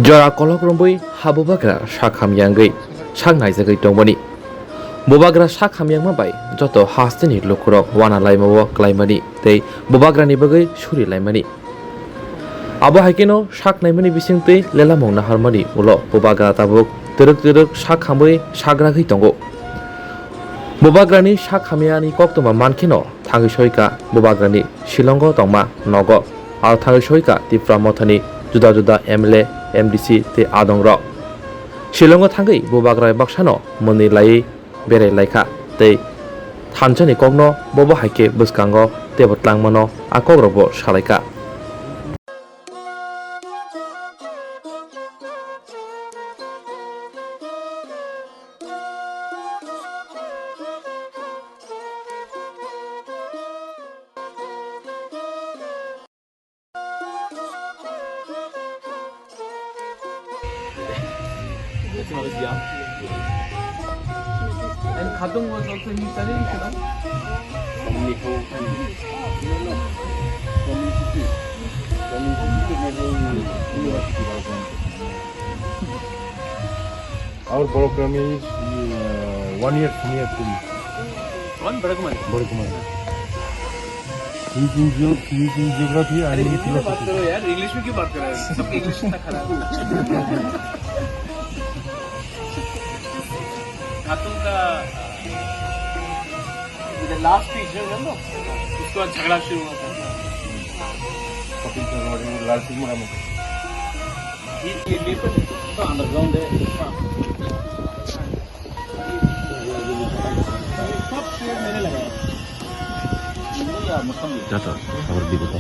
जरा कलक रंबै हाबोबाग्रा साखामयांगै सांनायजागै दंबनि बोबाग्रा साखामयांमाबाय जत हास्तेनि लुखुरक वाना लाइमावो क्लाइमानि तै बोबाग्रानि बगै सुरि लाइमानि आबो हाइकेनो साखनायमानि बिसिंतै लेलामंना हारमानि उलो बोबाग्रा ताबुक तरक साखामै साग्रागै दंगो बोबाग्रानि साखामियानि कक्तमा मानखिनो थाङै सयका बोबाग्रानि शिलंगो दंमा नगो आरो थाङै सयका तिफ्रा मथानि जुदा जुदा एमएलए एमडिसि ते आदंग शिलंगो थाङै बोबाग्रा बाक्सानो मोनै लायै बेराय लायखा तै थानसानि कगनो बोबो हाइके बसकांगो तेबतलांमानो आकग्रबो सालायका And Khatong was also in studying, you know? Our program is 1 year senior to me. One Barakuman. He's in geography and in philosophy. यार इंग्लिश में क्यों बात कर रहा है? सब इंग्लिश इतना खराब है। खातून का the last speech है ना? उसके बाद झगड़ा शुरू हुआ था। Copying the road in Lal Singh Mahmud. ये तो underground है। सब पेड़ मैंने लगाया। नहीं यार मतलब जाता और भी बता